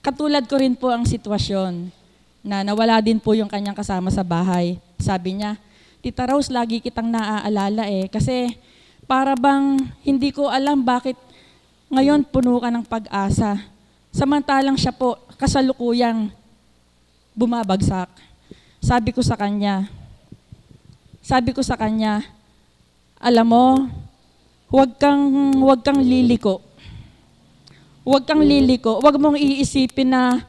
Katulad ko rin po ang sitwasyon na nawala din po yung kanyang kasama sa bahay. Sabi niya, Tita Rose, lagi kitang naaalala kasi para bang hindi ko alam bakit ngayon puno ka ng pag-asa. Samantalang siya po kasalukuyang bumabagsak. Sabi ko sa kanya, alam mo, huwag kang liliko. Huwag kang liliko. Huwag mong iisipin na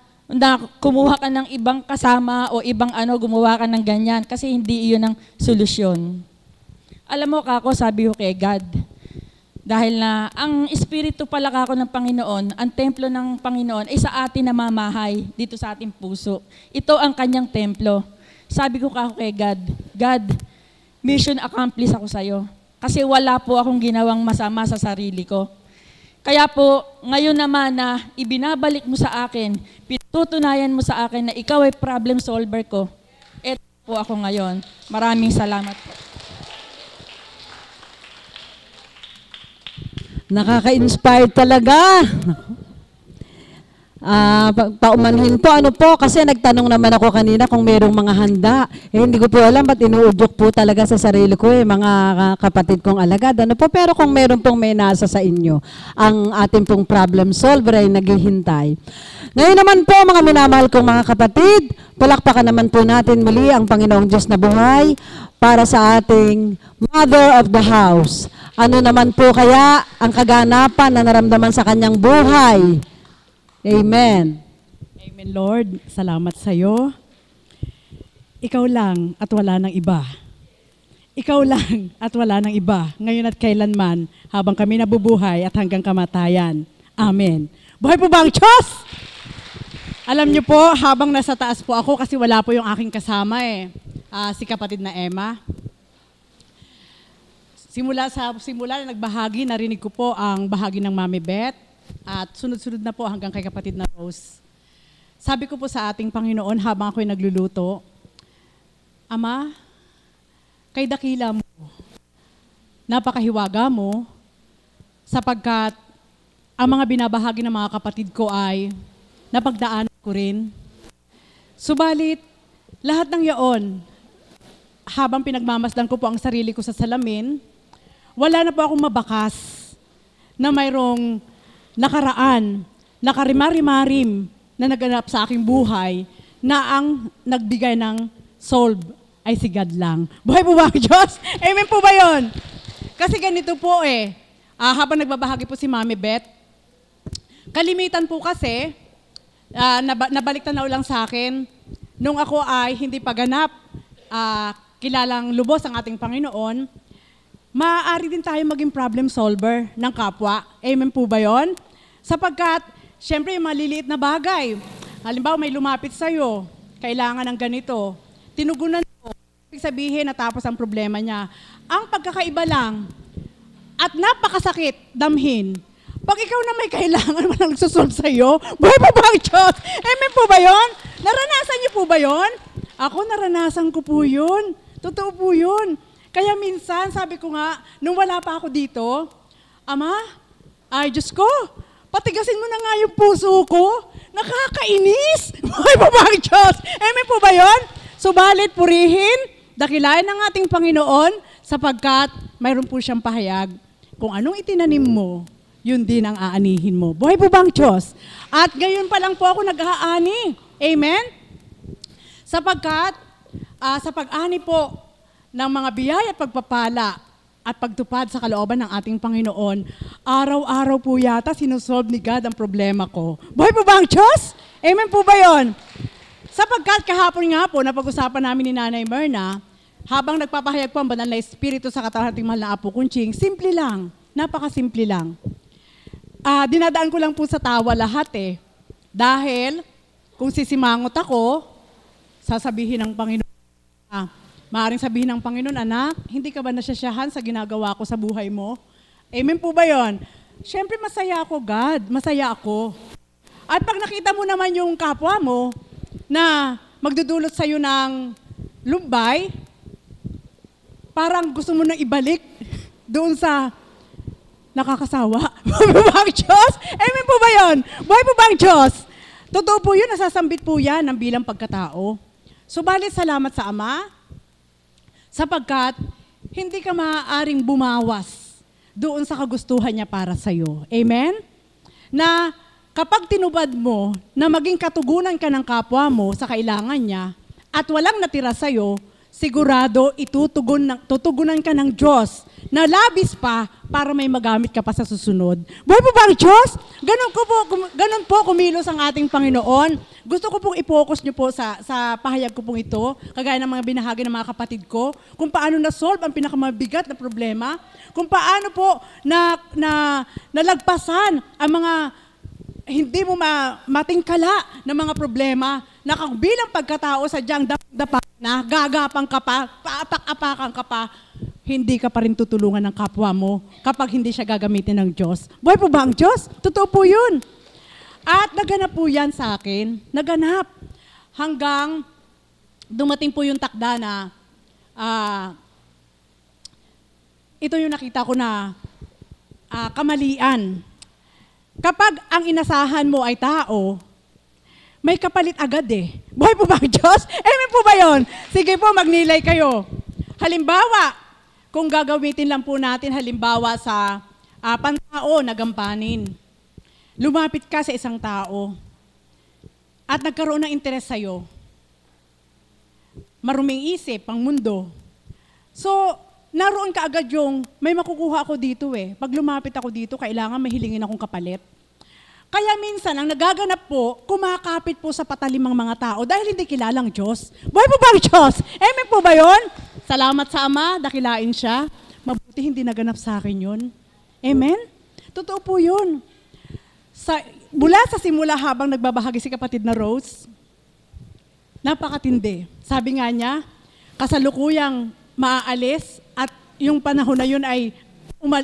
kumuha ka ng ibang kasama o ibang gumawa ka ng ganyan kasi hindi iyon ang solusyon. Alam mo kako, sabi ko kay God, dahil na ang espiritu pala kako ng Panginoon, ang templo ng Panginoon ay sa atin namamahay dito sa ating puso. Ito ang kanyang templo. Sabi ko kako kay God, God, mission accomplished ako sa'yo kasi wala po akong ginawang masama sa sarili ko. Kaya po, ngayon naman na ibinabalik mo sa akin, pitutunayan mo sa akin na ikaw ay problem solver ko. Ito po ako ngayon. Maraming salamat po. Nakaka-inspire talaga. Paumanhin po, kasi nagtanong naman ako kanina kung mayroong mga handa. Hindi ko po alam ba't inuudyok po talaga sa sarili ko mga kapatid kong alagad. Pero kung mayroon pong may nasa sa inyo, ang ating pong problem solver ay naghihintay. Ngayon naman po mga minamahal kong mga kapatid, palakpakan naman po natin muli ang Panginoong Diyos na buhay para sa ating Mother of the House. Ano naman po kaya ang kaganapan na naramdaman sa kanyang buhay? Amen. Amen, Lord. Salamat sa iyo. Ikaw lang at wala nang iba. Ikaw lang at wala nang iba. Ngayon at kailanman, habang kami nabubuhay at hanggang kamatayan. Amen. Buhay po ba ang Diyos? Alam niyo po, habang nasa taas po ako, kasi wala po yung aking kasama si kapatid na Emma. Simula na nagbahagi, narinig ko po ang bahagi ng Mami Beth. At sunod-sunod na po hanggang kay kapatid na Rose. Sabi ko po sa ating Panginoon habang ako'y nagluluto, Ama, kay dakila mo, napakahiwaga mo, sapagkat ang mga binabahagi ng mga kapatid ko ay napagdaanan ko rin. Subalit, lahat ng yaon, habang pinagmamasdan ko po ang sarili ko sa salamin, wala na po akong mabakas na mayroong nakaraan, nakarimarimarim na naganap sa aking buhay na ang nagbigay ng solve ay si God lang. Buhay po ba ang Diyos? Amen po ba yun? Kasi ganito po habang nagbabahagi po si Mami Beth, kalimitan po kasi, nabaliktanaw lang sa akin, nung ako ay hindi pa ganap, kilalang lubos ang ating Panginoon, maaari din tayo maging problem solver ng kapwa. Amen po ba yun? Sapagkat, syempre, yung maliliit na bagay. Halimbawa, may lumapit sa'yo, kailangan ng ganito. Tinugunan mo, ibig sabihin, natapos ang problema niya. Ang pagkakaiba lang, at napakasakit, damhin, pag ikaw na may kailangan, walang nagsusolve sa'yo, buhay po ba ang Diyos? Amen po ba yun? Naranasan niyo po ba yun? Ako, naranasan ko po yun. Totoo po yun. Kaya minsan, sabi ko nga, nung wala pa ako dito, Ama, ay Diyos ko, patigasin mo na nga yung puso ko. Nakakainis. Buhay po ba ang Diyos? Amen po ba yun? Subalit purihin, dakilain ng ating Panginoon, sapagkat mayroon po siyang pahayag. Kung anong itinanim mo, yun din ang aanihin mo. Buhay po ba ang Diyos? At ngayon pa lang po ako nag-aani. Amen? Sapagkat, sa pag-ani po, ng mga biyaya at pagpapala at pagtupad sa kalooban ng ating Panginoon, araw-araw po yata sinusolve ni God ang problema ko. Buhay po ba ang Diyos? Amen po ba yun? Sapagkat kahapon nga po, napag-usapan namin ni Nanay Myrna, habang nagpapahayag po ang banal na Espiritu sa katawan nating mahal na Apo Kunching, simple lang, napakasimple lang. Dinadaan ko lang po sa tawa lahat dahil kung sisimangot ako, sasabihin ng Panginoon, maaaring sabihin ng Panginoon, anak, hindi ka ba nasyasyahan sa ginagawa ko sa buhay mo? Amen po ba yun? Siyempre masaya ako, God. Masaya ako. At pag nakita mo naman yung kapwa mo na magdudulot sa'yo ng lumbay, parang gusto mo nang ibalik doon sa nakakasawa. Buhay po ba ang Diyos? Amen po ba yun? Buhay po ba ang Diyos? Totoo po yun, nasasambit po yan ng bilang pagkatao. Subalit salamat sa Ama, sapagkat hindi ka maaaring bumawas doon sa kagustuhan niya para sa iyo. Amen? Na kapag tinubad mo na maging katugunan ka ng kapwa mo sa kailangan niya at walang natira sa iyo, sigurado tutugunan ka ng Diyos na labis pa para may magamit ka pa sa susunod. Buhay po ba ang Diyos? Ganun po kumilos ang ating Panginoon. Gusto ko pong i-focus nyo po sa pahayag ko pong ito, kagaya ng mga binahagi ng mga kapatid ko, kung paano na-solve ang pinakamabigat na problema, kung paano po nalagpasan ang mga hindi mo matingkala ng mga problema na kung bilang pagkatao sadyang dapat na gagapang ka pa, paapak-apakan ka pa, hindi ka pa rin tutulungan ng kapwa mo kapag hindi siya gagamitin ng Diyos. Buhay po ba ang Diyos? Totoo po yun. At naganap po yan sa akin. Naganap. Hanggang dumating po yung takda na ito yung nakita ko na kamalian. Kapag ang inasahan mo ay tao, may kapalit agad eh. Buhay po ba ang Diyos? Amen po ba yun? Sige po, magnilay kayo. Halimbawa, kung gagamitin lang po natin halimbawa sa pantao na gampanin. Lumapit ka sa isang tao at nagkaroon ng interes sa'yo. Maruming isip, pang mundo. So, naroon ka agad yung, may makukuha ako dito eh. Pag lumapit ako dito, kailangan mahilingin akong kapalit. Kaya minsan, ang nagaganap po, kumakapit po sa patalimang mga tao dahil hindi kilalang Diyos. Buhay po ba ang Diyos? Amen po ba yun? Salamat sa Ama, dakilain siya. Mabuti hindi naganap sa akin yun. Amen? Totoo po yun. Mula sa simula habang nagbabahagi si kapatid na Rose, napakatindi. Sabi nga niya, kasalukuyang maaalis at yung panahon na yun ay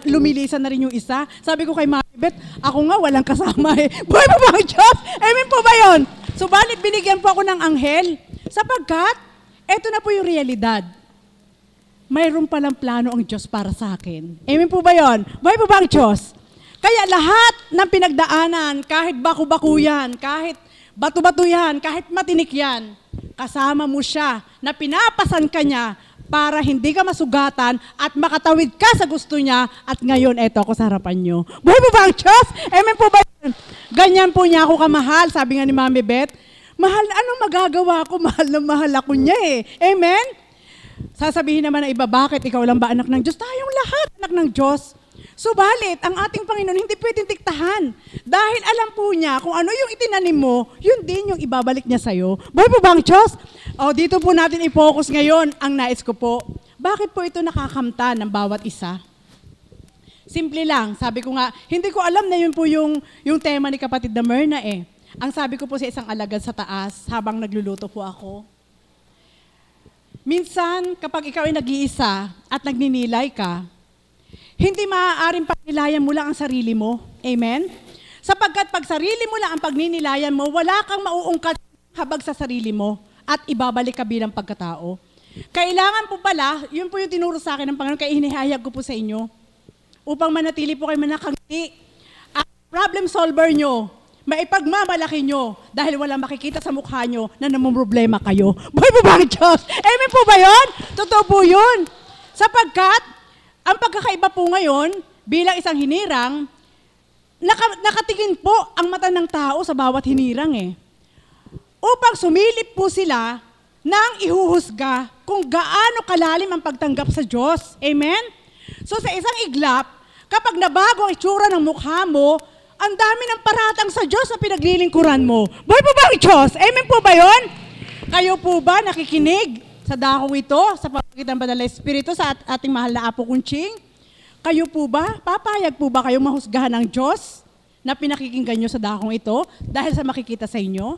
lumilisan na rin yung isa. Sabi ko kay Mami Beth, ako nga walang kasama eh. Buhay po ba ang Diyos? Amen po ba yun? Subalit binigyan po ako ng anghel sapagkat eto na po yung realidad. Mayroon palang plano ang Diyos para sa akin. Amen po ba yun? Buhay po ba ang Diyos? Kaya lahat ng pinagdaanan, kahit baku-baku yan, kahit bato-bato yan, kahit matinik yan, kasama mo siya na pinapasan ka niya para hindi ka masugatan at makatawid ka sa gusto niya at ngayon eto ako sa harapan niyo. Buhay po ba ang Diyos? Amen po ba yun? Ganyan po niya ako kamahal, sabi nga ni Mami Beth. Mahal, anong magagawa ko? Mahal na mahal ako niya eh. Amen? Sasabihin naman ng iba, bakit ikaw lang ba anak ng Diyos? Tayong lahat anak ng Diyos. Subalit, ang ating Panginoon hindi pwedeng tiktahan. Dahil alam po niya kung ano yung itinanim mo, yun din yung ibabalik niya sa'yo. Buhay po ba ang Diyos? O, dito po natin i-focus ngayon ang nais ko po. Bakit po ito nakakamta ng bawat isa? Simple lang, sabi ko nga, hindi ko alam na yun po yung tema ni kapatid na Myrna eh. Ang sabi ko po sa isang alagad sa taas, habang nagluluto po ako, minsan, kapag ikaw ay nag-iisa at nagninilay ka, hindi maaaring pagnilayan mo lang ang sarili mo. Amen? Sapagkat pag sarili mo lang ang pagninilayan mo, wala kang mauungkat habag sa sarili mo at ibabalik ka bilang pagkatao. Kailangan po pala, yun po yung tinuro sa akin ng Panginoon, kaya hinihayag ko po sa inyo, upang manatili po kayo manakangiti. At problem solver nyo, maipagmamalaki nyo dahil wala makikita sa mukha nyo na namumroblema kayo. Buhay po ba ang Diyos? Amen po ba yun? Totoo po yun. Sapagkat, ang pagkakaiba po ngayon, bilang isang hinirang, nakatingin po ang mata ng tao sa bawat hinirang eh. Upang sumilip po sila nang ihuhusga kung gaano kalalim ang pagtanggap sa Diyos. Amen? So sa isang iglap, kapag nabago ang itsura ng mukha mo, ang dami ng paratang sa Diyos na pinaglilingkuran mo. Buhay po ba ang Diyos? Amen po ba yun? Kayo po ba nakikinig sa dakong ito, sa pamagitan ng Banal na Espiritu, sa ating mahal na Apo Kunching? Kayo po ba, papayag po ba kayong mahusgahan ng Diyos na pinakikinggan nyo sa dakong ito dahil sa makikita sa inyo?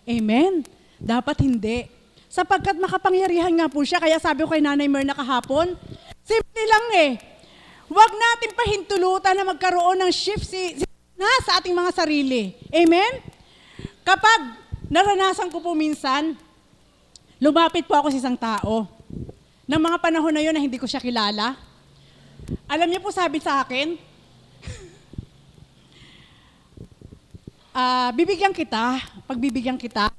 Amen. Dapat hindi. Sapagkat makapangyarihan nga po siya, kaya sabi ko kay Nanay Myrna kahapon, simple lang eh. Huwag natin pahintulutan na magkaroon ng shift sa ating mga sarili. Amen? Kapag naranasan ko po minsan, lumapit po ako sa isang tao. Ng mga panahon na yun na hindi ko siya kilala. Alam niyo po sabi sa akin, bibigyan kita, pagbibigyan kita,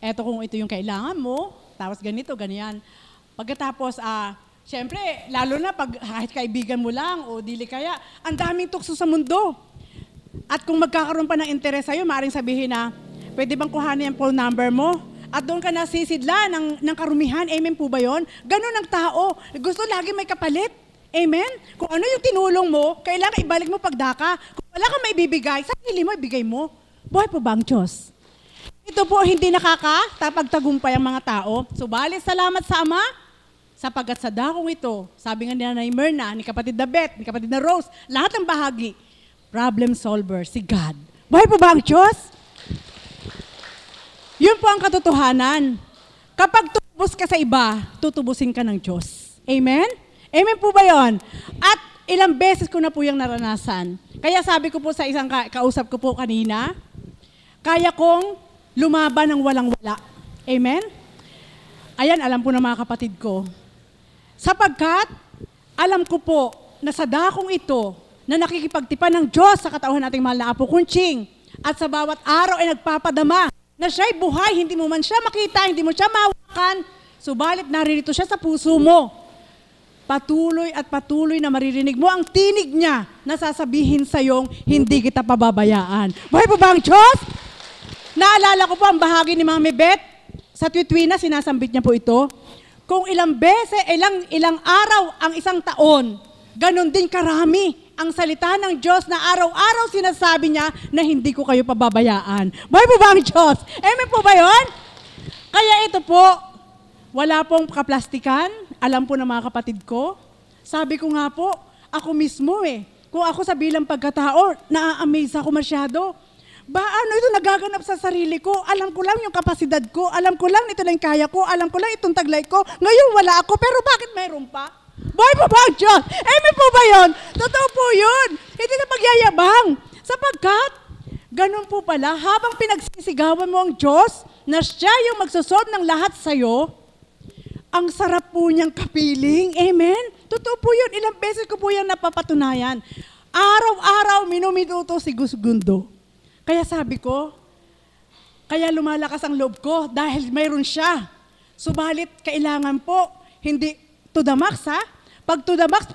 eto kung ito yung kailangan mo, tapos ganito, ganyan. Pagkatapos, syempre, lalo na pag kahit kaibigan mo lang o dili kaya, ang daming tukso sa mundo. At kung magkakaroon pa ng interes sa'yo, maaaring sabihin na, pwede bang kuhanin yung phone number mo? At doon ka nasisidla ng karumihan. Amen po ba yun? Ganun ang tao. Gusto lagi may kapalit. Amen? Kung ano yung tinulong mo, kailangan ibalik mo pagdaka. Kung wala kang may bibigay, sarili mo, ibigay mo. Buhay po ba ang Diyos? Ito po hindi nakakatapagtagumpay ang mga tao. Subalit salamat sa Ama, sapagkat sa dakong ito, sabi nga ni Nanay Myrna, ni kapatid na Beth, ni kapatid na Rose, lahat ng bahagi, problem solver, si God. Buhay po ba ang Diyos? Yun po ang katotohanan. Kapag tutubos ka sa iba, tutubusin ka ng Diyos. Amen? Amen po ba yun? At ilang beses ko na po yung naranasan. Kaya sabi ko po sa isang kausap ko po kanina, kaya kong lumaban ng walang-wala. Amen? Ayan, alam po ng mga kapatid ko. Sapagkat, alam ko po na sa dakong ito, na nakikipagtipan ng Diyos sa katauhan nating mahal na Apo Kunching, at sa bawat araw ay nagpapadama, na siya'y buhay, hindi mo man siya makita, hindi mo siya mahawakan, subalit naririto siya sa puso mo. Patuloy at patuloy na maririnig mo ang tinig niya na sasabihin sa'yong hindi kita pababayaan. Buhay po ba ang Diyos? Naalala ko po ang bahagi ni Mami Beth, sa Twitwina, sinasambit niya po ito. Kung ilang beses, ilang araw ang isang taon, ganon din karami ang salita ng Diyos na araw-araw sinasabi niya na hindi ko kayo pababayaan. Buhay po ba ang Diyos? Amen po ba yun? Kaya ito po, wala pong kaplastikan. Alam po ng mga kapatid ko. Sabi ko nga po, ako mismo kung ako sa bilang pagkatao, na-amaze ako masyado. Ano ito nagaganap sa sarili ko? Alam ko lang yung kapasidad ko. Alam ko lang ito lang kaya ko. Alam ko lang itong taglay ko. Ngayon wala ako, pero bakit mayroon pa? Buhay po ba ang Diyos? Amen po ba yun? Totoo po yun. Hindi na pagyayabang. Sapagkat, ganun po pala, habang pinagsisigawan mo ang Diyos, na siya yung magsusolve ng lahat sa'yo, ang sarap po niyang kapiling. Amen? Totoo po yun. Ilang beses ko po yan napapatunayan. Araw-araw, minuminuto si Gusgundo. Kaya sabi ko, kaya lumalakas ang loob ko dahil mayroon siya. Subalit, kailangan po, hindi to the max, ha? Pag to the max,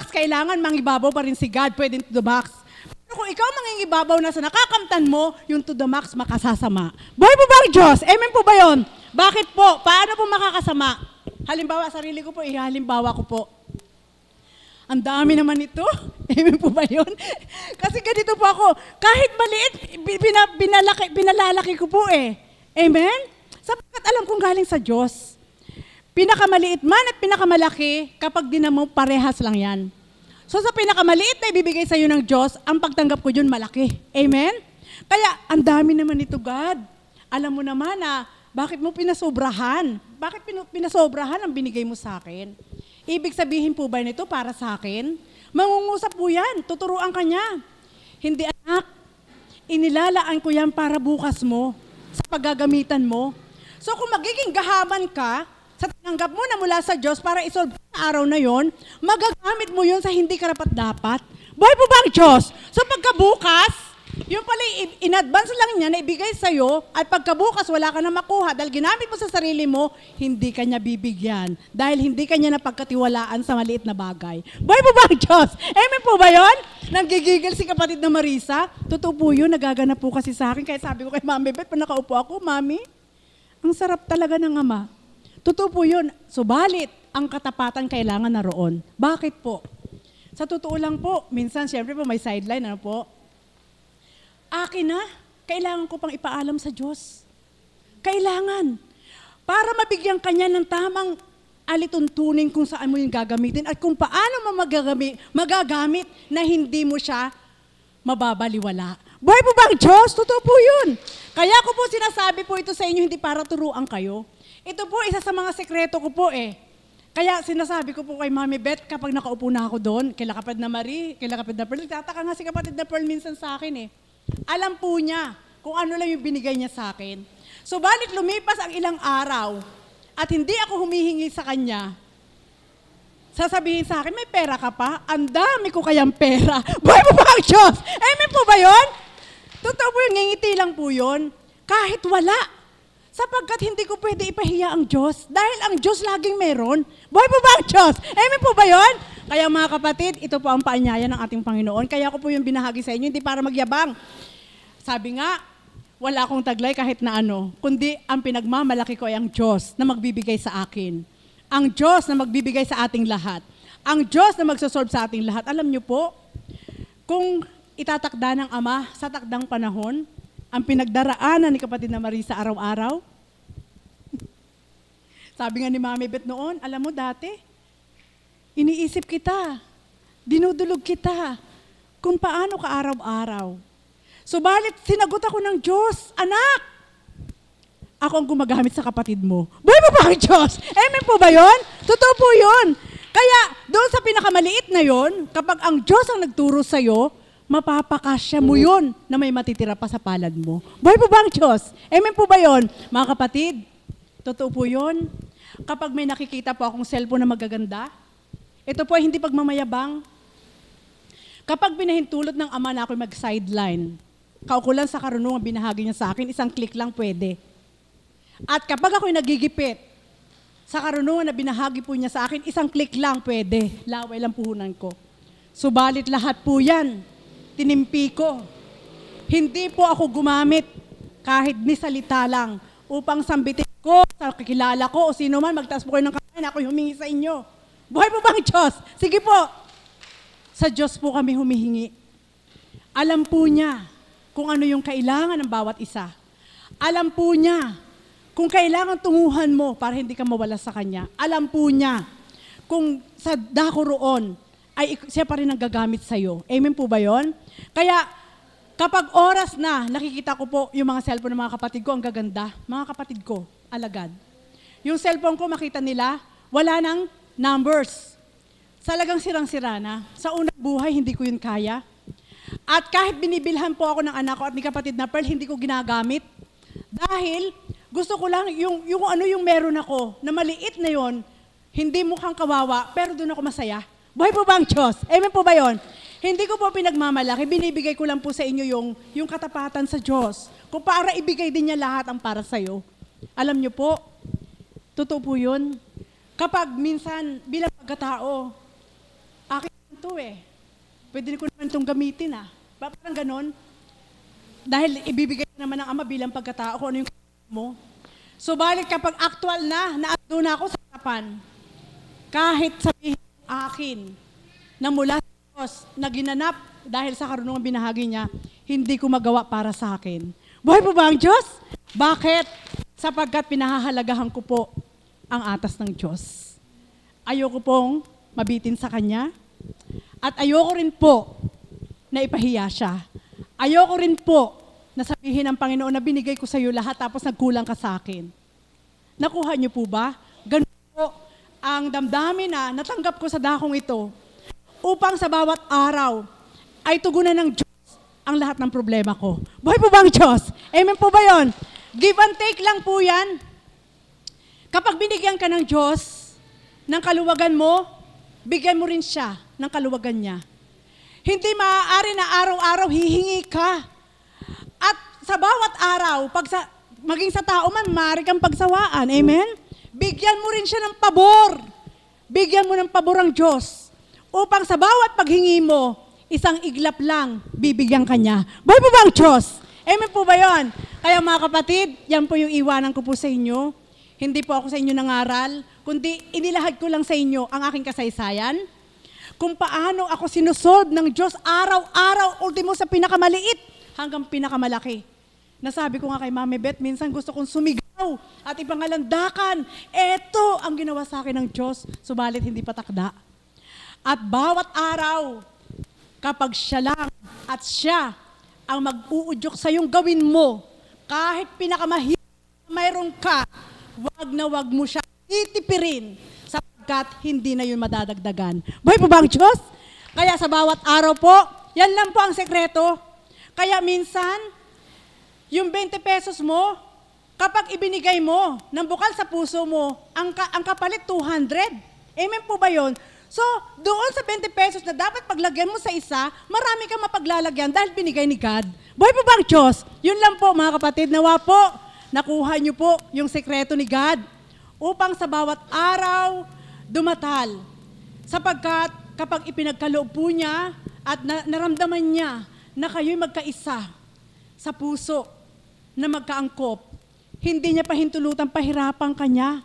kailangan mangibabaw pa rin si God, pwedeng to the max. Pero kung ikaw mangingibabaw na sa nakakamtan mo, yung to the max makasasama. Buhay po ba ang Diyos? Amen po ba yun? Bakit po? Paano po makakasama? Halimbawa, sarili ko po, halimbawa ko po. Ang dami naman ito. Amen po ba yun? Kasi ganito po ako, kahit maliit, pinalalaki ko po Amen? Sapagkat alam kong galing sa Diyos. Pinakamaliit man at pinakamalaki, kapag din mo, parehas lang yan. So sa pinakamaliit na ibibigay sa iyo ng Diyos, ang pagtanggap ko yun malaki. Amen? Kaya, ang dami naman ito, God. Alam mo naman na, bakit mo pinasobrahan? Bakit pinasobrahan ang binigay mo sa akin? Ibig sabihin po ba nito para sa akin? Mangungusap po yan, tuturuan ka niya. Hindi anak, inilalaan ko yan para bukas mo, sa paggagamitan mo. So kung magiging gahaman ka, sa tinanggap mo na mula sa Diyos para isolve sa araw na yon, magagamit mo yon sa hindi karapat-dapat. Buhay po ba ang Diyos? So pagkabukas, yung pala in-advance lang niya na ibigay sa'yo at pagkabukas wala ka na makuha dahil ginamit mo sa sarili mo, hindi ka niya bibigyan dahil hindi ka niya napagkatiwalaan sa maliit na bagay. Buhay po ba ang Diyos? Amen po ba yun? Nanggigigil si kapatid na Marisa. Totoo po yun, nagaganap po kasi sa akin. Kaya sabi ko kay Mami Beth, pag nakaupo ako, Mami, ang sarap talaga ng Ama. Totoo po yun. Subalit, ang katapatan kailangan na roon. Bakit po? Sa totoo lang po, minsan, siyempre po, may sideline, ano po? Akin na, kailangan ko pang ipaalam sa Diyos. Kailangan. Para mabigyan kanya ng tamang alituntunin kung saan mo yung gagamitin at kung paano mo magagamit na hindi mo siya mababaliwala. Buhay po ba ang Diyos? Totoo po yun. Kaya ko po sinasabi po ito sa inyo, hindi para turuan kayo. Ito po, isa sa mga sekreto ko po Kaya sinasabi ko po kay Mami Beth, kapag nakaupo na ako doon, kila kapatid na Marie, kila kapatid na Pearl, tataka nga si kapatid na Pearl minsan sa akin Alam po niya kung ano lang yung binigay niya sa akin. Subalit lumipas ang ilang araw at hindi ako humihingi sa kanya, sasabihin sa akin, may pera ka pa? Ang dami ko kayang pera. Buhay po ba ang Diyos? Amen po ba yun? Totoo po yung ngingiti lang po yun. Kahit wala. Sapagkat hindi ko pwede ipahiya ang Diyos. Dahil ang Diyos laging meron. Buhay po ba ang Diyos? Amen po ba yun? Kaya mga kapatid, ito po ang paanyaya ng ating Panginoon. Kaya ko po yung binahagi sa inyo, hindi para magyabang. Sabi nga, wala akong taglay kahit na ano, kundi ang pinagmamalaki ko ay ang Diyos na magbibigay sa akin. Ang Diyos na magbibigay sa ating lahat. Ang Diyos na magsosolve sa ating lahat. Alam niyo po, kung itatakda ng Ama sa takdang panahon, ang pinagdaraanan ni kapatid na Marisa araw-araw, sabi nga ni Mami Beth noon, alam mo dati, iniisip kita, dinudulog kita, kung paano ka araw-araw. Subalit, sinagot ako ng Diyos, anak, ako ang gumagamit sa kapatid mo. Buhay mo ba ang Diyos? Amen po ba yun? Totoo po yun. Kaya, doon sa pinakamaliit na yun, kapag ang Diyos ang nagturo sa'yo, mapapakasya mo yun na may matitira pa sa palad mo. Buhay po ba ang Diyos? Amen po ba yun? Mga kapatid, totoo po yun. Kapag may nakikita po akong cellphone na magaganda, ito po ay hindi pagmamayabang. Kapag pinahintulot ng Ama na ako mag-sideline, kaukulan sa karunungan binahagi niya sa akin, isang click lang pwede. At kapag ako'y nagigipit, sa karunungan na binahagi po niya sa akin, isang click lang pwede. Laway lang puhunan ko. Subalit lahat po yan, tinimpi ko. Hindi po ako gumamit kahit ni salita lang upang sambitin ko sa kakilala ko o sino man, magtaas po kayo ng kamay na ako'y humingi sa inyo. Buhay po ba ang Diyos? Sige po. Sa Diyos po kami humihingi. Alam po niya kung ano yung kailangan ng bawat isa. Alam po niya kung kailangan tunguhan mo para hindi ka mawala sa Kanya. Alam po niya kung sa dako roon ay siya pa rin ang gagamit sa'yo. Amen po ba yun? Kaya kapag oras na nakikita ko po yung mga cellphone ng mga kapatid ko, ang gaganda. Mga kapatid ko, alagad. Yung cellphone ko, makita nila, wala nang numbers. Salagang sirang-sira na. Sa unang buhay, hindi ko yun kaya. At kahit binibilhan po ako ng anak ko at ni kapatid na Pearl, hindi ko ginagamit. Dahil gusto ko lang yung ano yung meron ako, na maliit na yon, hindi mukhang kawawa, pero doon ako masaya. Buhay po ba ang Diyos? Amen po ba yon? Hindi ko po pinagmamalaki, binibigay ko lang po sa inyo yung katapatan sa Diyos. Kung para ibigay din niya lahat ang para sa'yo. Alam niyo po, totoo po yun. Kapag minsan, bilang pagkatao, akin ito pwede ko naman itong gamitin Parang ganon. Dahil ibibigay naman ng Ama bilang pagkatao kung ano yung mo. Subalit kapag actual na ando na ako sa harapan, kahit sabihin akin na mula sa Diyos na ginanap dahil sa karunungan binahagi niya, hindi ko magawa para sa akin. Buhay po ba ang Diyos? Bakit? Sapagkat pinahahalagahan ko po ang atas ng Diyos. Ayoko pong mabitin sa Kanya at ayoko rin po na ipahiya siya. Ayoko rin po na sabihin ng Panginoon na binigay ko sa iyo lahat tapos nagkulang ka sa akin. Nakuha niyo po ba? Ganun po ang damdamin na natanggap ko sa dakong ito upang sa bawat araw ay tugunan ng Diyos ang lahat ng problema ko. Buhay po ba ang Diyos? Amen po ba yun? Give and take lang po yan. Kapag binigyan ka ng Diyos ng kaluwagan mo, bigyan mo rin siya ng kaluwagan niya. Hindi maaari na araw-araw hihingi ka. At sa bawat araw, maging sa tao man, maaari kang pagsawaan. Amen? Bigyan mo rin siya ng pabor. Bigyan mo ng pabor ang Diyos. Upang sa bawat paghingi mo, isang iglap lang, bibigyan ka niya. Buhay po ba ang Diyos? Amen po ba yun? Kaya mga kapatid, yan po yung iwanan ko po sa inyo. Hindi po ako sa inyo nangaral, kundi inilahad ko lang sa inyo ang aking kasaysayan. Kung paano ako sinusolve ng Diyos araw-araw, ultimo sa pinakamaliit hanggang pinakamalaki. Nasabi ko nga kay Mami Beth, minsan gusto kong sumigaw at ipangalandakan. Eto ang ginawa sa akin ng Diyos, subalit hindi patakda. At bawat araw, kapag siya lang at siya ang mag-uudyok sa iyong gawin mo, kahit pinakamahirap mayroon ka, wag mo siya titipirin sapagkat hindi na yun madadagdagan. Buhay po ba ang Diyos? Kaya sa bawat araw po, yan lang po ang sekreto. Kaya minsan, yung 20 pesos mo, kapag ibinigay mo ng bukal sa puso mo, ang kapalit 200. Amen po ba yun? So, doon sa 20 pesos na dapat paglagyan mo sa isa, marami kang mapaglalagyan dahil binigay ni God. Buhay po ba ang Diyos? Yun lang po mga kapatid, nawa po, nakuha niyo po yung sekreto ni God upang sa bawat araw dumatal. Sapagkat kapag ipinagkaloob po niya at naramdaman niya na kayo'y magkaisa sa puso na magkaangkop, hindi niya pahintulutan pahirapan kanya.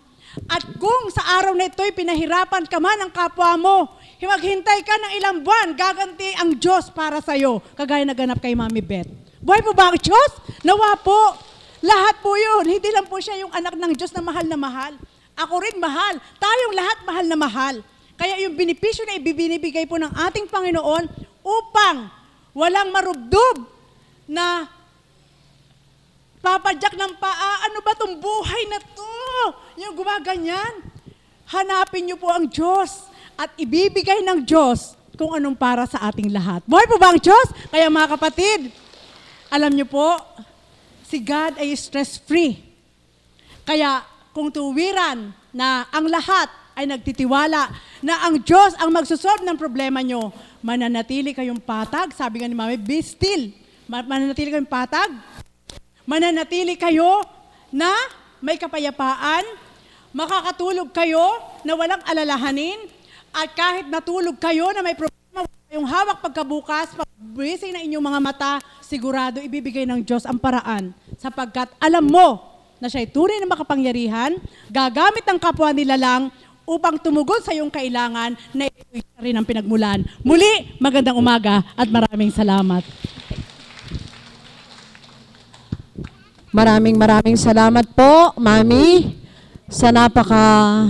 At kung sa araw na ito'y pinahirapan ka man ng kapwa mo, maghintay ka ng ilang buwan, gaganti ang Diyos para sa'yo, kagaya na ganap kay Mami Beth. Buhay po ba ang Diyos? Nawa po. Lahat po yun. Hindi lang po siya yung anak ng Diyos na mahal na mahal. Ako rin mahal. Tayong lahat mahal na mahal. Kaya yung benepisyo na ibibinibigay po ng ating Panginoon upang walang marubdob na papadyak ng paa, ano ba itong buhay na to? Yung gumaganyan. Hanapin niyo po ang Diyos at ibibigay ng Diyos kung anong para sa ating lahat. Buhay po ba ang Diyos? Kaya mga kapatid, alam niyo po, si God ay stress-free. Kaya kung tuwiran na ang lahat ay nagtitiwala na ang Diyos ang magsusolve ng problema niyo, mananatili kayong patag. Sabi nga ni Mami, be still. Mananatili kayong patag. Mananatili kayo na may kapayapaan, makakatulog kayo na walang alalahanin, at kahit natulog kayo na may problema, yung hawak pagkabukas, pagbuhising na inyong mga mata, sigurado ibibigay ng Diyos ang paraan, sapagkat alam mo na siya'y tunay na makapangyarihan, gagamit ang kapwa nila lang upang tumugon sa iyong kailangan na ito'y rin ang pinagmulan. Muli, magandang umaga at maraming salamat. Maraming salamat po, Mami, sa napaka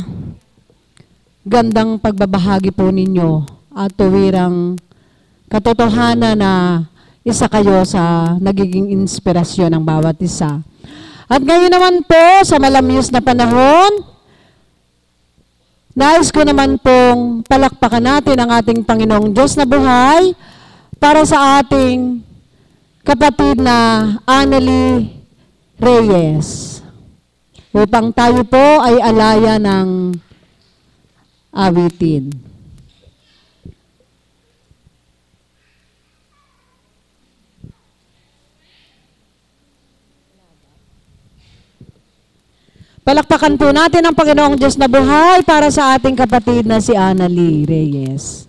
gandang pagbabahagi po ninyo at tuwirang katotohanan na isa kayo sa nagiging inspirasyon ng bawat isa. At ngayon naman po, sa malamyos na panahon, nais ko naman pong palakpakan natin ang ating Panginoong Diyos na buhay para sa ating kapatid na Annalie Reyes, upang tayo po ay alaya ng awitin. Palakpakan po natin ang Panginoong Diyos na buhay para sa ating kapatid na si Annalie Reyes.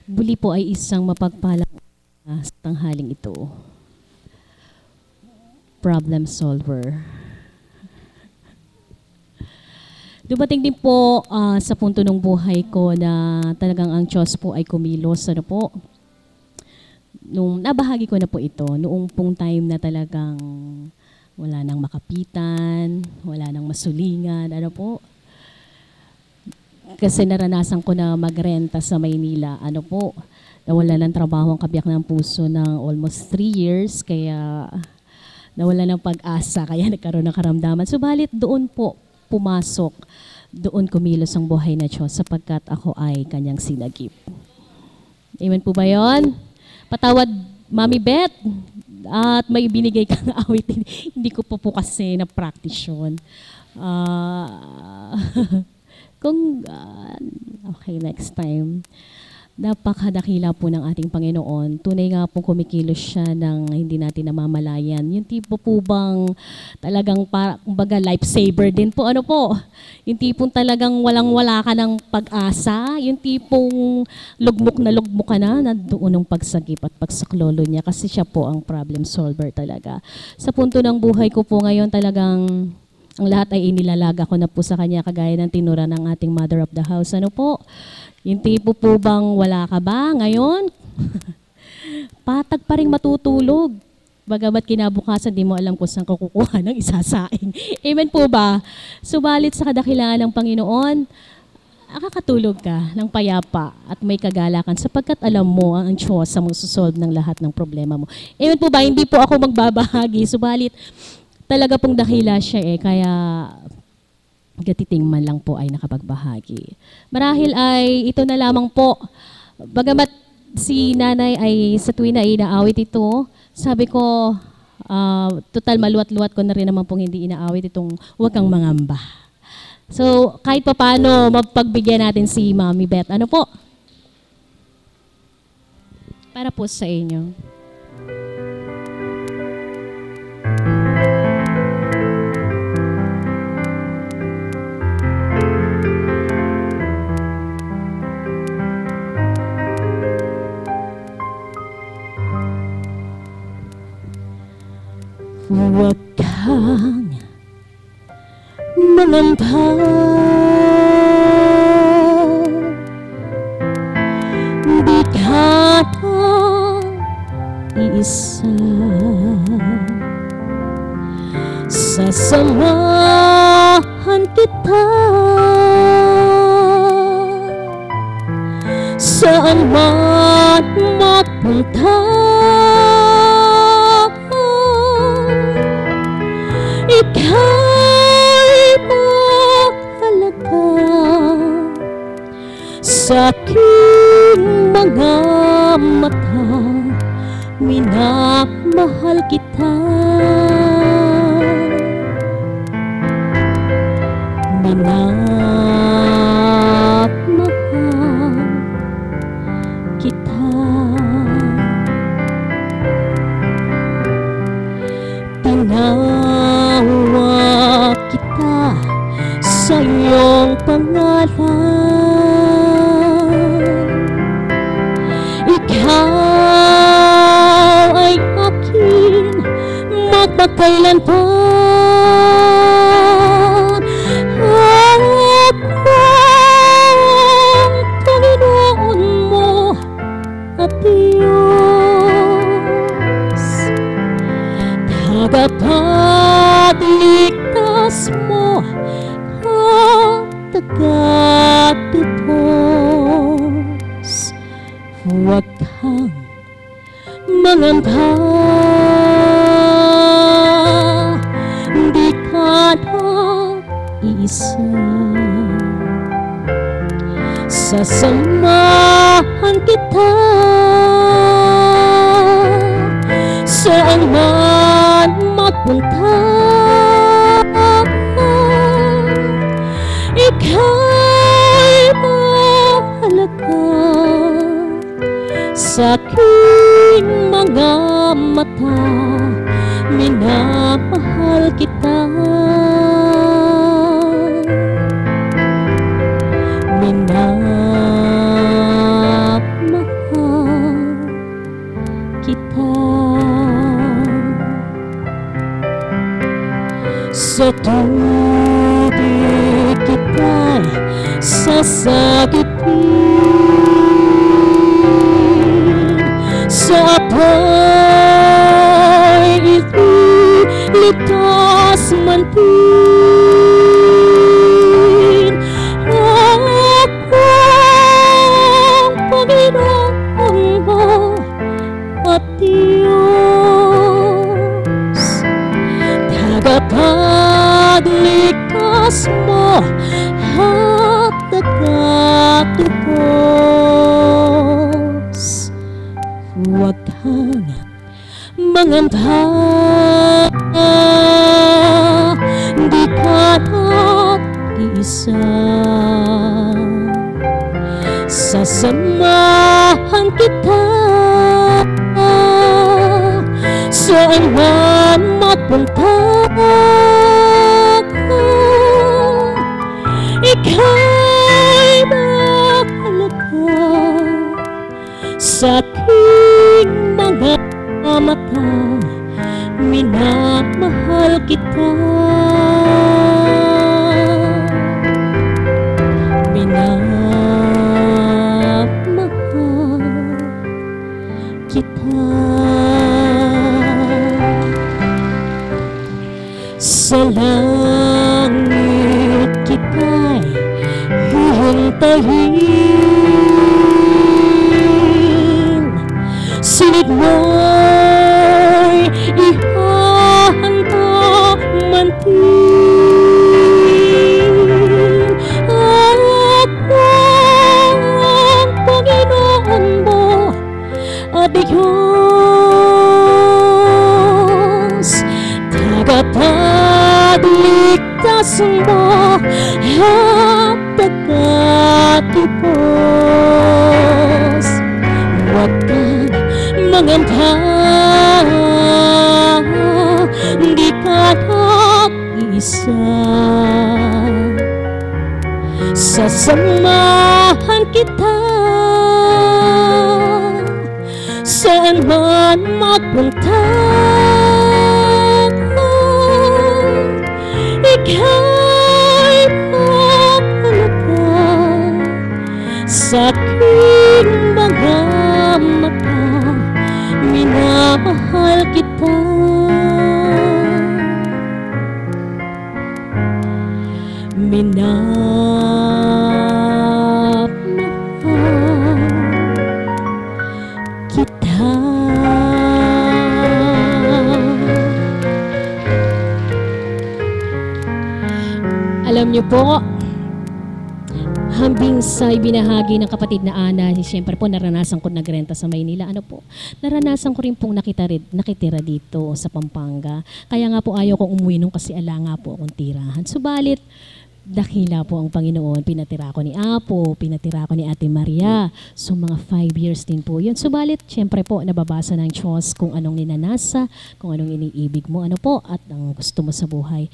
Muli po ay isang mapagpalang sa tanghaling ito. Problem solver. Dumating din po sa punto ng buhay ko na talagang ang Diyos po ay kumilos. Ano po? Nung nabahagi ko na po ito, noong pong time na talagang wala nang makapitan, wala nang masulingan, ano po? Kasi naranasan ko na magrenta sa Maynila. Ano po, nawala ng trabaho ang kabiyak ng puso ng almost 3 years, kaya nawala ng pag-asa, kaya nagkaroon ng karamdaman. Subalit doon po pumasok, doon kumilos ang buhay na Diyos sapagkat ako ay kanyang sinagip. Amen po ba yun? Patawad, Mami Beth, at may binigay kang awitin. Hindi ko po kasi na-practice yun. Okay, next time. Napakadakila po ng ating Panginoon. Tunay nga po kumikilos siya ng hindi natin namamalayan. Yung tipo po bang talagang kumbaga lifesaver din po. Ano po? Yung tipong talagang walang-wala ka ng pag-asa. Yung tipong lugmok ka na doon ng pagsagip at pagsaklolo niya. Kasi siya po ang problem solver talaga. Sa punto ng buhay ko po ngayon talagang ang lahat ay inilalaga ko na po sa kanya kagaya ng tinura ng ating mother of the house. Ano po? Yung tipo po bang wala ka ba ngayon? Patag pa rin matutulog. Bagamat kinabukasan, di mo alam kung saan ka kukuha ng isasaing. Amen po ba? Subalit sa kadakilaan ng Panginoon, nakakatulog ka ng payapa at may kagalakan sapagkat alam mo ang Diyos sa magsusolve ng lahat ng problema mo. Amen po ba? Hindi po ako magbabahagi. Subalit, talaga pong dakila siya kaya gatiting man lang po ay nakapagbahagi. Marahil ay ito na lamang po. Bagamat si nanay ay sa tuwin na inaawit ito, Sabi ko, total maluwat-luwat ko na rin naman pong hindi inaawit itong huwag kang mangamba. So, kahit pa paano, mapagbigyan natin si Mami Beth. Ano po? Para po sa inyo. Huwag kang mangamba, di ka na iisa. Sasamahan kita saan man mapunta. Ika'y mahalaga sa aking mga mata, minamahal kita. Minamahal kita. Tinawag kita sa iyong pangalan. Ikaw ay akin magpakailanman. Panginoon mo at Diyos, tagapagligtas mo at tagatubos. Huwag kang mangamba, di ka na iisa. Sasamahan kita saan man mapunta. Ika'y mahalaga sa aking mga mata, minamahal kita. Minamahal kita. Sa tubig kita'y sasagutin, sa apoy ililigtas man din. Akong Panginoon mo at Diyos, tagapagligtas mo at tagatubos. Huwag kang mangamba, di ka na iisa. Sasamahan kita saan man mapunta. Ika'y mahalaga sa aking mga mata, minamahal kita. Minamahal kita. Sa langit kita'y hihintayin, silid mo'y ihahanda man din. Akong Panginoon mo at Diyos, puso mo ang pagkatipos. Huwag kang mangamba, di ka nag-iisa. Sasamahan kita saan man magpunta. Ika'y mahalaga sa aking mga mata. Minamahal kita. Minamahal kita. Alam niyo po, hambing sa ibinahagi ng kapatid na Ana, siyempre po naranasan ko nagrenta sa Maynila. Ano po, naranasan ko rin pong nakitira dito sa Pampanga. Kaya nga po ayaw kong umuwi nung kasi ala nga po akong tirahan. Subalit, dakila po ang Panginoon. Pinatira ko ni Apo, pinatira ko ni Ate Maria. So mga 5 years din po yun. Subalit, siyempre po, nababasa ng Diyos kung anong ninanasa, kung anong iniibig mo, ano po, at ang gusto mo sa buhay.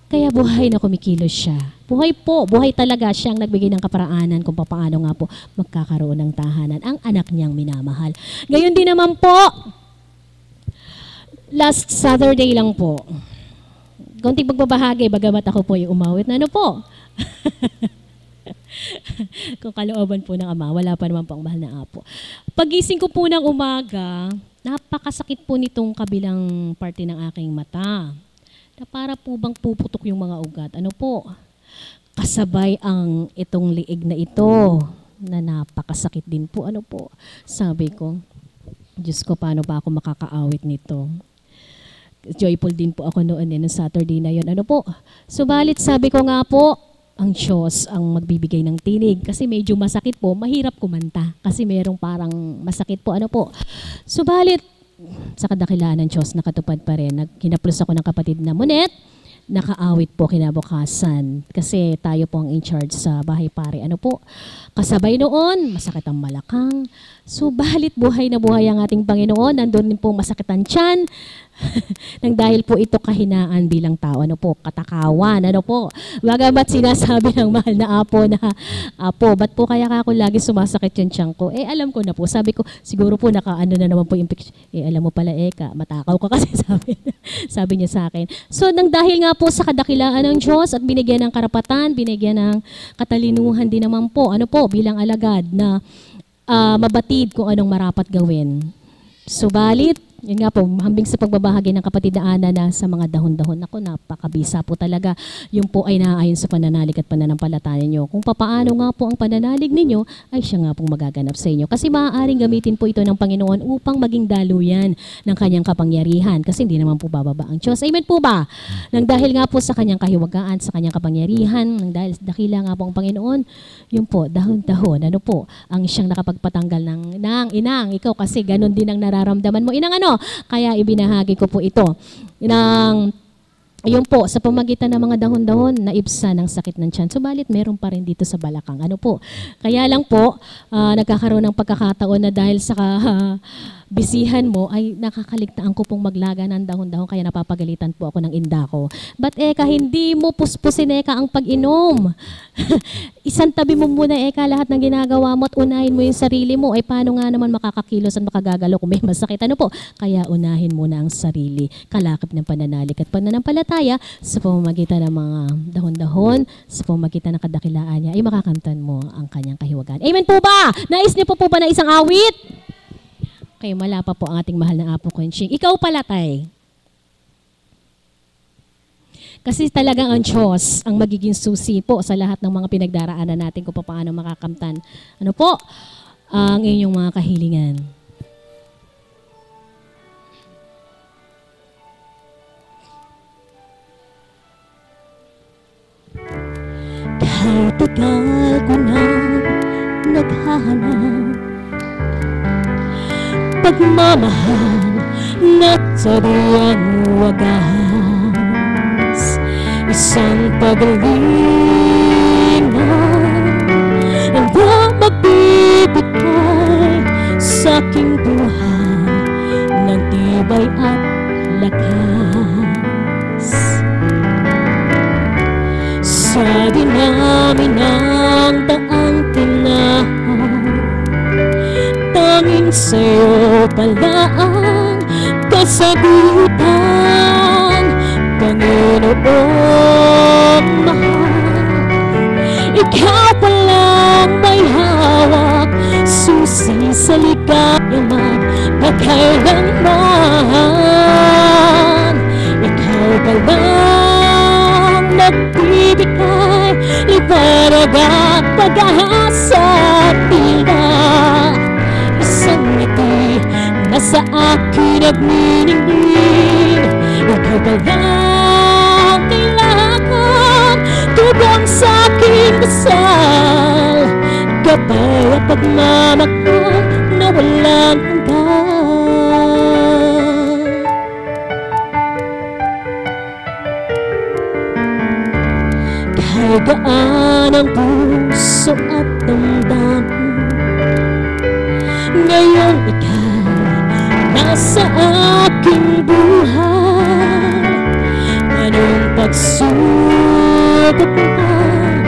Kaya buhay na kumikilos siya. Buhay po, buhay talaga siyang nagbigay ng kaparaanan kung paano nga po magkakaroon ng tahanan ang anak niyang minamahal. Gayon din naman po, last Saturday lang po, konting pagbabahagi, bagamat ako po yung umawit na ano po. Kung kalooban po ng Ama, wala pa naman po ang mahal na Apo. Pagising ko po ng umaga, napakasakit po nitong kabilang parte ng aking mata. Na para po bang puputok yung mga ugat. Ano po? Kasabay ang itong liig na ito na napakasakit din po. Ano po? Sabi ko, Diyos ko, paano ba ako makakaawit nito? Joyful din po ako noon noong Saturday na yun. Ano po? Subalit sabi ko nga po, ang Diyos ang magbibigay ng tinig. Kasi medyo masakit po, mahirap kumanta. Kasi merong parang masakit po. Ano po? Subalit, sa kadakilaan ng Diyos, nakatupad pa rin. Kinaplos ako ng kapatid na Monet, nakaawit po kinabukasan. Kasi tayo po ang in charge sa bahay pare. Ano po? Kasabay noon, masakit ang malakang. Subalit buhay na buhay ang ating Panginoon. Nandun din po masakit ang tiyan. Nang dahil po ito kahinaan bilang tao, ano po, katakawan, ano po. Bagamat sinasabi ng mahal na Apo na, Apo, ba't po kaya ako lagi sumasakit yung tiyan ko? Eh, alam ko na po. Sabi ko, siguro po nakaano na naman po yung picture. Eh, alam mo pala, Eka, matakaw ka kasi sabi niya sa akin. So, nang dahil nga po sa kadakilaan ng Diyos at binigyan ng karapatan, binigyan ng katalinuhan din naman po, ano po, bilang alagad na mabatid kung anong marapat gawin. Subalit, yun nga po, hambing sa pagbabahagi ng kapatid na Ana na sa mga dahon-dahon. Ako, napakabisa po talaga. Yung po ay naaayon sa pananalig at pananampalataya ninyo. Kung papaano nga po ang pananalig ninyo, ay siya nga pong magaganap sa inyo. Kasi maaaring gamitin po ito ng Panginoon upang maging daluyan ng kanyang kapangyarihan. Kasi hindi naman po bababa ang Diyos. Amen po ba? Nang dahil nga po sa kanyang kahiwagaan, sa kanyang kapangyarihan, nang dahil dakila nga po ang Panginoon, yun po, dahon-dahon, ano po, ang siyang nakapagpatanggal ng inang, ikaw kasi ganun din ang nararamdaman mo. Inang ano? Kaya ibinahagi ko po ito ng yun po, sa pamagitan ng mga dahon-dahon na ibsa ng sakit ng tiyan. Subalit, meron pa rin dito sa balakang. Ano po? Kaya lang po, nagkakaroon ng pagkakataon na dahil sa bisihan mo, ay nakakaligtaan ko pong maglaga ng dahon-dahon, kaya napapagalitan po ako ng inda ko. But Eka, hindi mo puspusin Eka ang pag-inom. Isang tabi mo muna Eka lahat ng ginagawa mo at unahin mo yung sarili mo. Ay paano nga naman makakakilos at makagagalaw kung may masakit? Ano po? Kaya unahin mo na ang sarili. Kalakip ng pananalig at pananampalataya sa pamamagitan ng mga dahon-dahon, sa pamamagitan ng kadakilaan niya, ay makakamtan mo ang kanyang kahiwagaan. Amen po ba? Nais niyo po ba na isang awit? Okay, wala pa po ang ating mahal na Apo Quenching. Ikaw pala, Tay. Kasi talagang ang Diyos ang magiging susi po sa lahat ng mga pinagdaraanan natin kung paano makakamtan. Ano po? Ang inyong mga kahilingan. Kahit tagal ko na naghahanap pagmamahal na sadyang wagas, isang pagalingan handa magbibigay sa aking buhay ng tibay at lakas. Sa dinami ng daang tinahan, tanging sa'yo pala ang kasagutan, Panginoong mahal. Ikaw palang may hawak, susi sa ligaya magpakailanman. Ikaw palang nagbibigay liwanag at pag-asa, tila isang ngiti na sa akin nagniningning. Ikaw palang kailangan, tubong sa aking dasal, gabay at pagmamahal na walang hanggan. Kahit gaan ang puso at damdamin, ngayon ikaw nasa aking buhay. Anong pagsubok man,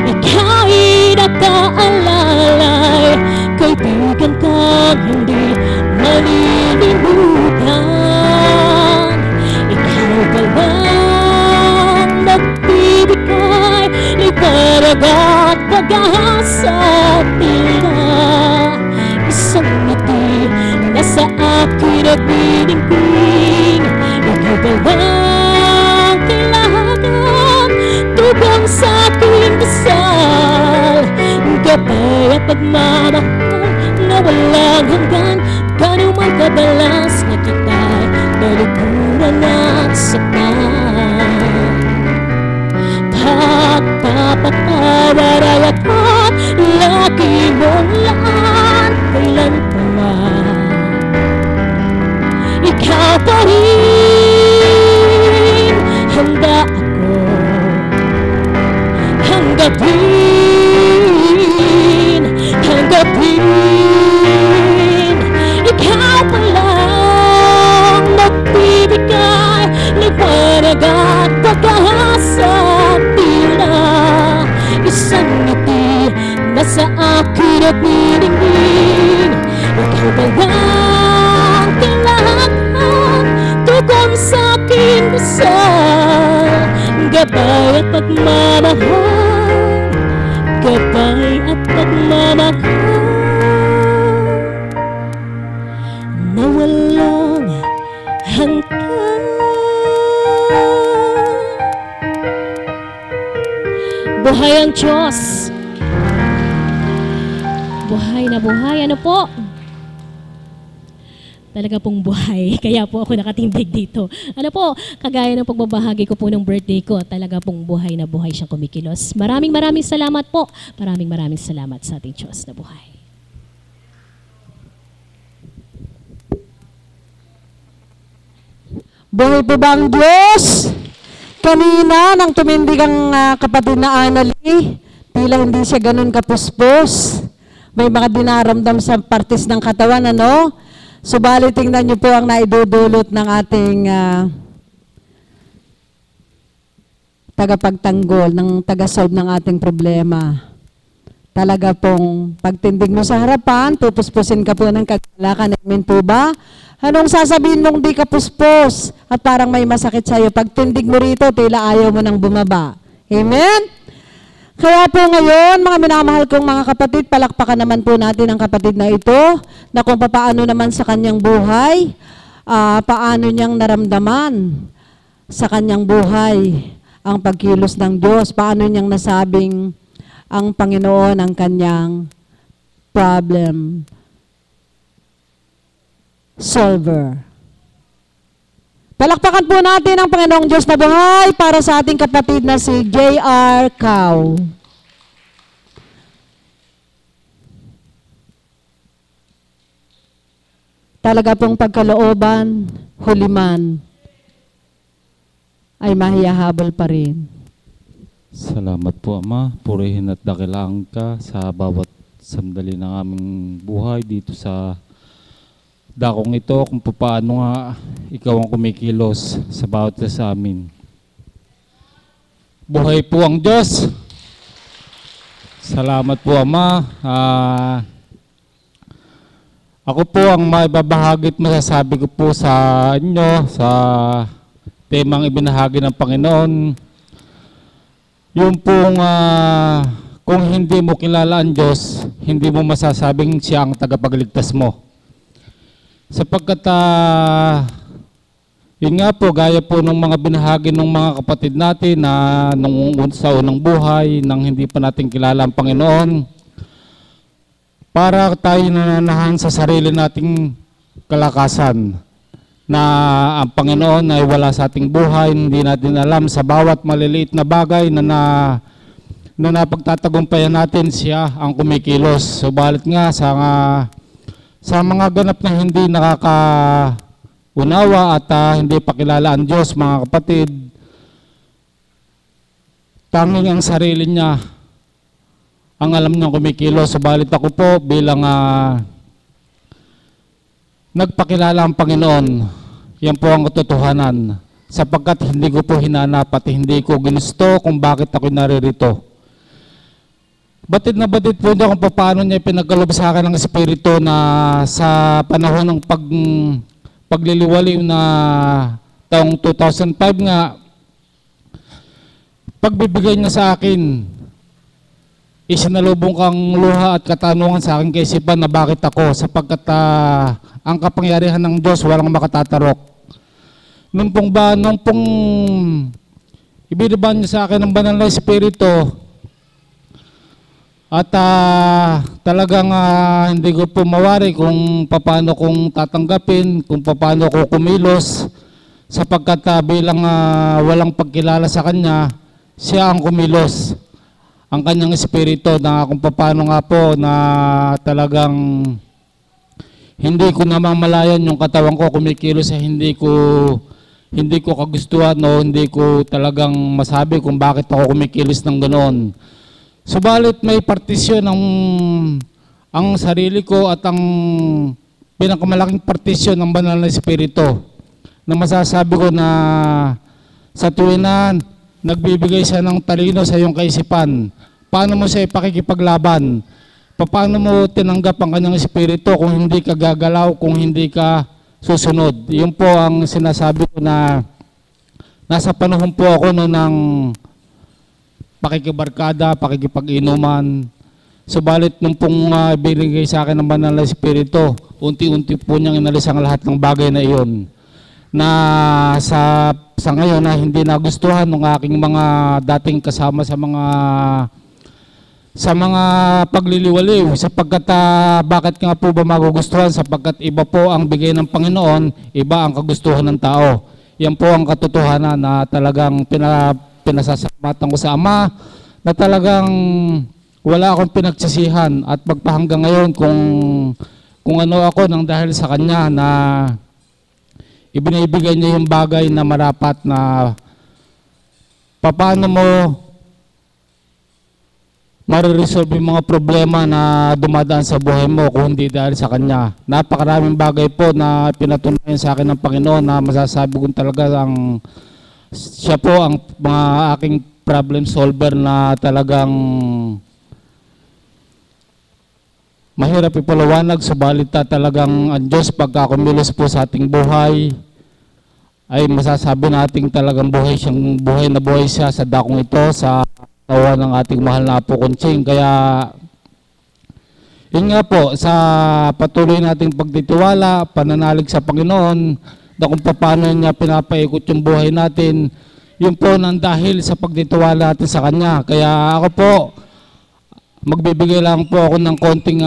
ika'y nakaalalay, kaibigan kang hindi malilimutan. Ikaw palang nagbibigay liwanag at pag-asa, tila isang ngiti na sa akin nagniningning. Ikaw palang kailangan, tubong sa aking dasal, gabay at pagmamahal na walang hanggan. Gano'n man kadalas na kita'y talikuran at saktan, pagpapatawad ay akat lagi mong laan kailan pa man. Ikaw pa rin, handa ako hanggapin, hanggapin. Ikaw pa lang nagbibigay liwanag at pag-asa, tila isang ngiti na sa akin nagniningning. Ikaw pa lang kailangan, tugon sa aking dasal, gabay at pagmamahal, gabay at pagmamahal na walang hanggan. Buhay ang Diyos. Buhay na buhay. Ano po? Talaga pong buhay. Kaya po ako nakatindig dito. Ano po, kagaya ng pagbabahagi ko po ng birthday ko, talaga pong buhay na buhay siyang kumikilos. Maraming salamat po. Maraming salamat sa ating Diyos na buhay. Buhay po ba ang Diyos? Kanina, nang tumindig ang kapatid na Annalie, tila hindi siya ganun kapuspos. May mga dinaramdam sa partis ng katawan, ano? Subalit, tingnan niyo po ang naidudulot ng ating tagapagtanggol, ng taga-solve ng ating problema. Talaga pong pagtindig mo sa harapan, pupuspusin ka po ng kagalakan. Amen po ba? Anong sasabihin mong di ka puspos at parang may masakit sa'yo? Pagtindig mo rito, tila ayaw mo nang bumaba. Amen? Kaya po ngayon, mga minamahal kong mga kapatid, palakpakan naman po natin ang kapatid na ito, na kung paano naman sa kanyang buhay, paano niyang naramdaman sa kanyang buhay ang pagkilos ng Diyos, paano niyang nasabing ang Panginoon ang kanyang problem solver. Palakpakan po natin ang Panginoong Diyos na buhay para sa ating kapatid na si J.R. Cao. Talaga pong pagkalooban, huliman. ay mahiyahabol pa rin. Salamat po, Ama. Purihin at dakilaan ka sa bawat sandali ng aming buhay dito sa dakong ito, kung paano nga ikaw ang kumikilos sa bawat isa sa amin. Buhay po ang Diyos. Salamat po, Ama. Ako po ang maibabahagi at masasabi ko po sa inyo sa temang ibinahagi ng Panginoon. Yung pong kung hindi mo kilala ang Diyos, hindi mo masasabing siya ang tagapagligtas mo. Sapagkat yun nga po, gaya po ng mga binahagi ng mga kapatid natin na sa unang buhay, nang hindi pa natin kilala ang Panginoon, para tayo nananahan sa sarili nating kalakasan na ang Panginoon ay wala sa ating buhay, hindi natin alam sa bawat maliliit na bagay na napagtatagumpayan natin, siya ang kumikilos. Subalit nga sa mga ganap na hindi nakakaunawa at hindi pakilala ang Diyos, mga kapatid, tanging ang sarili niya ang alam niyang kumikilos. Subalit ako po bilang nagpakilala ang Panginoon, yan po ang katotohanan, sapagkat hindi ko po hinanap at hindi ko ginusto kung bakit ako naririto. Batid na batid po niya kung paano niya pinagkalob sa akin ng Espiritu na sa panahon ng pagliliwaliw na taong 2005 nga, pagbibigay niya sa akin, isinalubong kang luha at katanungan sa aking kaisipan na bakit ako, sapagkat ang kapangyarihan ng Diyos walang makatatarok. Nung pong ibiniban niya sa akin ng banal na Espiritu at talagang hindi ko po mawari kung paano kong tatanggapin, kung paano ko kumilos, sapagkat bilang walang pagkilala sa Kanya, siya ang kumilos. Ang Kanyang Espiritu na kung paano nga po na talagang hindi ko namamalayan yung katawan ko kumikilos sa hindi ko kagustuhan o hindi ko talagang masabi kung bakit ako kumikilos ng ganoon. Subalit may partisyon ang sarili ko at ang pinakamalaking partisyon ng banal na Espiritu na masasabi ko na sa tuwin na nagbibigay siya ng talino sa iyong kaisipan, paano mo siya ipakikipaglaban? Paano mo tinanggap ang Kanyang Espiritu kung hindi ka gagalaw, kung hindi ka susunod? Yun po ang sinasabi ko na nasa panahon po ako no ng pakikibarkada, pakikipag-inuman. Subalit nung pong binigay sa akin ng banal na Espiritu, unti-unti po niyang inalis ang lahat ng bagay na iyon. Na sa ngayon na hindi nagustuhan ng aking mga dating kasama sa mga pagliliwaliw, sapagkat bakit nga po ba magugustuhan, sapagkat iba po ang bigay ng Panginoon, iba ang kagustuhan ng tao. Yan po ang katotohanan na talagang pinasasalamatan ko sa Ama, na talagang wala akong pinagsisihan at magpahanggang ngayon kung ano ako nang dahil sa Kanya na ibinibigay niya yung bagay na marapat na paano mo mariresolve yung mga problema na dumadaan sa buhay mo kung hindi dahil sa Kanya. Napakaraming bagay po na pinatunayan sa akin ng Panginoon na masasabi ko talaga siya po ang mga aking problem solver na talagang mahirap ipaliwanag, subalit talagang ang Diyos pagka kumilos po sa ating buhay ay masasabi nating talagang buhay na buhay siya sa dakong ito, sa tawa ng ating mahal na Apo Kunching. Kaya yun nga po, sa patuloy nating pagtitiwala, pananalig sa Panginoon, na kung paano niya pinapaikot yung buhay natin, yun po nang dahil sa pagtitiwala natin sa Kanya. Kaya ako po, magbibigay lang po ako ng konting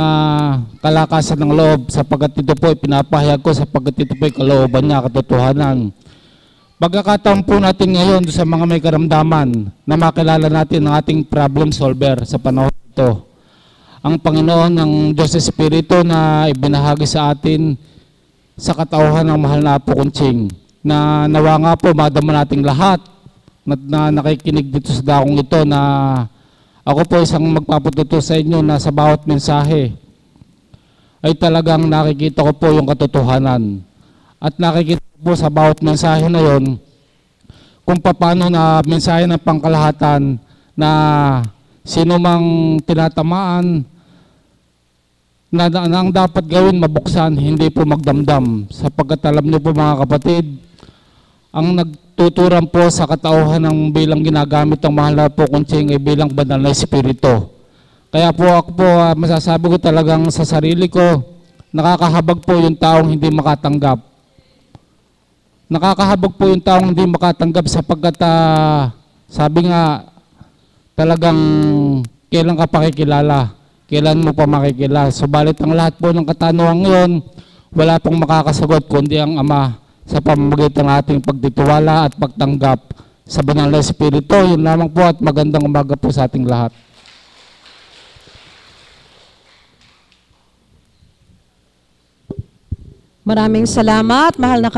kalakasan ng loob, sapagkat ito po pinapahayag ko, sapagkat ito po kalooban niya, katotohanan. Pagkakataon po natin ngayon sa mga may karamdaman na makilala natin ang ating problem solver sa panahon ito. Ang Panginoon ng Diyos Espiritu na ibinahagi sa atin sa katauhan ng mahal na Apo Kunching, na nawa nga po madama nating lahat na nakikinig dito sa dakong ito na ako po isang magpapatuto sa inyo na sa bawat mensahe ay talagang nakikita ko po yung katotohanan. At nakikita ko po sa bawat mensahe na yon kung paano na mensahe ng pangkalahatan na sino mang tinatamaan na ang dapat gawin mabuksan, hindi po magdamdam. Sapagkat alam niyo po mga kapatid, ang nagtuturan po sa katauhan ng bilang ginagamit ang mahal na po kuntsing ay bilang banal na espiritu. Kaya po ako po masasabi ko talagang sa sarili ko, nakakahabag po yung taong hindi makatanggap. Nakakahabag po yung taong hindi makatanggap sapagkat sabi nga talagang kailan ka pakikilala, kailan mo pa makikilala. Subalit ang lahat po ng katanungan ngayon, wala pong makakasagot kundi ang Ama sa pamamagitan ng ating pagtitiwala at pagtanggap sa banal na espiritu. Yun lamang po at magandang umaga po sa ating lahat. Maraming salamat, mahal na